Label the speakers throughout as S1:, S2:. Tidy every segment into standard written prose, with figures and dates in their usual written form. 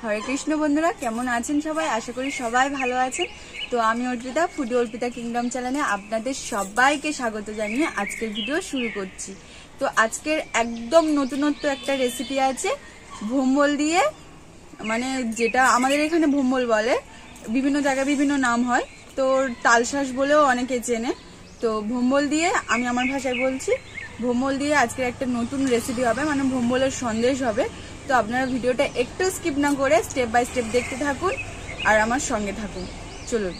S1: হরে কৃষ্ণ বন্ধুরা, কেমন আছেন সবাই? আশা করি সবাই ভালো আছেন। তো আমি অর্পিতা, ফুডি অর্পিতা কিংডম চ্যানেলে আপনাদের সবাইকে স্বাগত জানিয়ে আজকের ভিডিও শুরু করছি। তো আজকের একদম নতুনত্ব একটা রেসিপি আছে ভোম্বল দিয়ে, মানে যেটা আমাদের এখানে ভোম্বল বলে, বিভিন্ন জায়গায় বিভিন্ন নাম হয়। তো তালশাঁস বলেও অনেকে চেনে। তো ভোম্বল দিয়ে, আমি আমার ভাষায় বলছি, ভোম্বল দিয়ে আজকের একটা নতুন রেসিপি হবে, মানে ভোম্বলের সন্দেশ হবে। তো আপনারা ভিডিওটা একটু স্কিপ না করে স্টেপ বাই স্টেপ দেখতে থাকুন আর আমার সঙ্গে থাকুন। চলুন।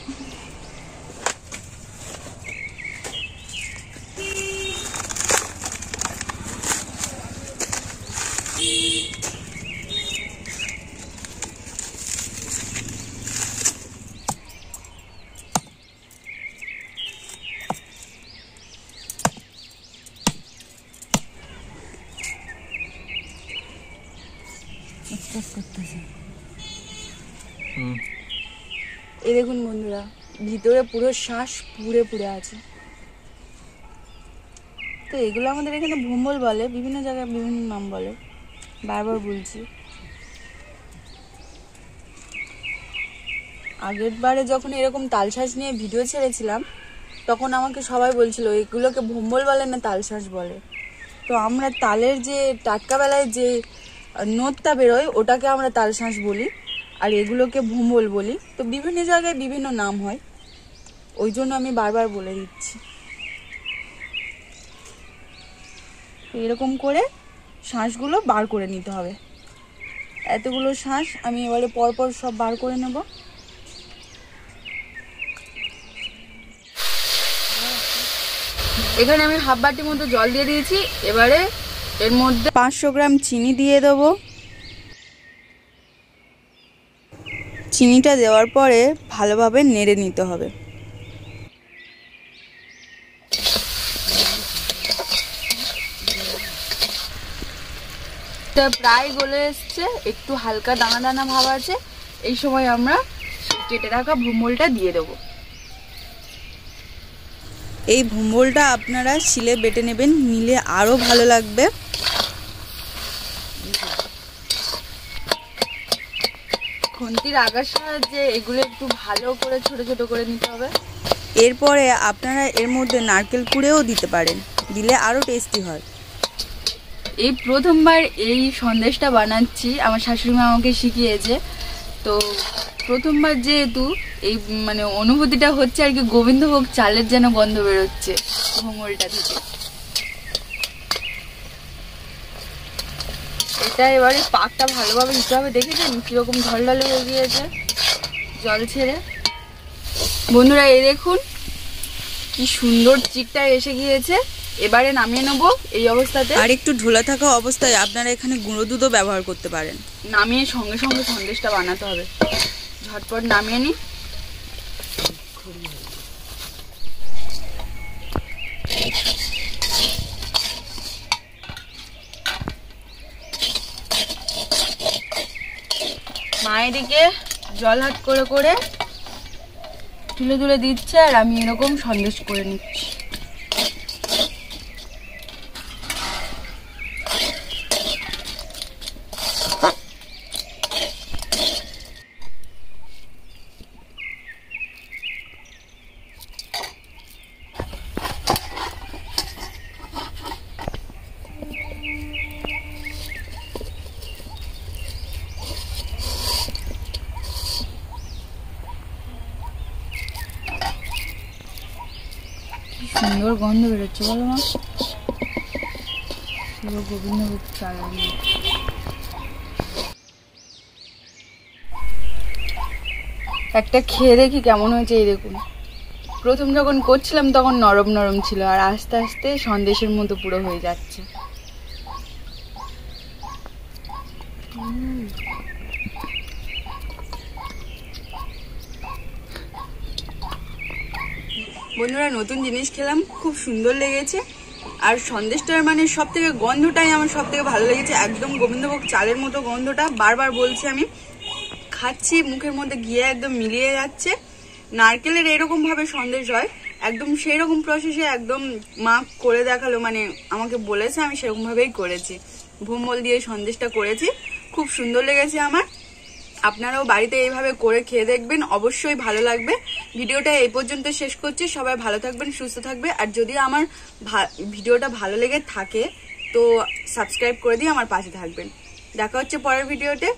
S1: এই দেখুন বন্ধুরা, ভিতরে পুরো শ্বাস পুড়ে পুড়ে আছে। তো এগুলো আমাদের এখানে ভোম্বল বলে, বিভিন্ন জায়গায় বিভিন্ন নাম বলে, বারবার বলছি। আগের বারে যখন এরকম তালশাঁস নিয়ে ভিডিও ছেড়েছিলাম, তখন আমাকে সবাই বলছিল এগুলোকে ভোম্বল বলে না তালশাঁস বলে। তো আমরা তালের যে টাটকা বেলায় যে নোটটা বেরোয় ওটাকে আমরা তালশাঁস বলি, আর এগুলোকে ভোম্বল বলি। তো বিভিন্ন জায়গায় বিভিন্ন নাম হয়, ওই জন্য আমি বারবার বলে দিচ্ছি। এরকম করে শাঁসগুলো বার করে নিতে হবে। এতগুলো শাঁস আমি এবারে পরপর সব বার করে নেব। এখানে আমি হাফ বাটির মতো জল দিয়ে দিয়েছি। এবারে এর মধ্যে 500 গ্রাম চিনি দিয়ে দেবো। চিনিটা দেওয়ার পরে ভালোভাবে নেড়ে নিতে হবে। প্রায় গলে এসছে, একটু হালকা দানা দানা ভাব আছে। এই সময় আমরা কেটে রাখা ভোম্বলটা দিয়ে দেবো। এই ভোম্বলটা আপনারা শিলে বেটে নেবেন, নিলে আরো ভালো লাগবে। খুন্তির আগার সাহায্যে এগুলো একটু ভালো করে ছোট ছোট করে নিতে হবে। এরপরে আপনারা এর মধ্যে নারকেল কুড়েও দিতে পারেন, দিলে আরো টেস্টি হয়। এই প্রথমবার এই সন্দেশটা বানাচ্ছি, আমার শাশুড়ি মা আমাকে শিখিয়েছে। তো প্রথমবার যেহেতু এই মানে অনুভূতিটা হচ্ছে আর কি, গোবিন্দভোগ চালের যেন গন্ধ বেরোচ্ছে ভোম্বলটা থেকে। এটা এবারে পাকটা ভালোভাবে দিতে হবে। দেখেছেন কিরকম ঢলঢলে হয়ে গিয়েছে জল ছেড়ে। বন্ধুরা এই দেখুন কি সুন্দর চিকটা এসে গিয়েছে। এবারে নামিয়ে নেবো এই অবস্থাতে। আর একটু ঢোলা থাকা অবস্থায় আপনারা এখানে গুঁড়ো দুধও ব্যবহার করতে পারেন। নামিয়ে সঙ্গে সঙ্গে সন্দেশটা বানাতে হবে। ঝটপট নামিয়ে নিই। মা এদিকে জল হাত করে করে তুলে তুলে দিচ্ছে, আর আমি এরকম সন্দেশ করে নিচ্ছি। সুন্দর গন্ধ বেরোচ্ছে বলো মা, গোবিন্দভোগ চাল। একটা খেয়ে দেখি কেমন হয়েছে। এই দেখুন, প্রথম যখন করছিলাম তখন নরম নরম ছিল, আর আস্তে আস্তে সন্দেশের মতো পুরো হয়ে যাচ্ছে। বন্ধুরা নতুন জিনিস খেলাম, খুব সুন্দর লেগেছে। আর সন্দেশটার মানে সব থেকে গন্ধটাই আমার সব থেকে ভালো লেগেছে, একদম গোবিন্দভোগ চালের মতো গন্ধটা। বারবার বলছি, আমি খাচ্ছি, মুখের মধ্যে গিয়ে একদম মিলিয়ে যাচ্ছে। নারকেলের এরকম ভাবে সন্দেশ হয়, একদম সেই রকম প্রসেসে একদম মা করে দেখালো, মানে আমাকে বলেছে, আমি সেরকম ভাবেই করেছি। ভোম্বল দিয়ে সন্দেশটা করেছি, খুব সুন্দর লেগেছে আমার। আপনারাও বাড়িতে এইভাবে করে খেয়ে দেখবেন, অবশ্যই ভালো লাগবে। ভিডিওটা এই পর্যন্ত শেষ করছি। সবাই ভালো থাকবেন, সুস্থ থাকবে। আর যদি আমার ভিডিওটা ভালো লেগে থাকে তো সাবস্ক্রাইব করে দিয়ে আমার পাশে থাকবেন। দেখা হচ্ছে পরের ভিডিওতে।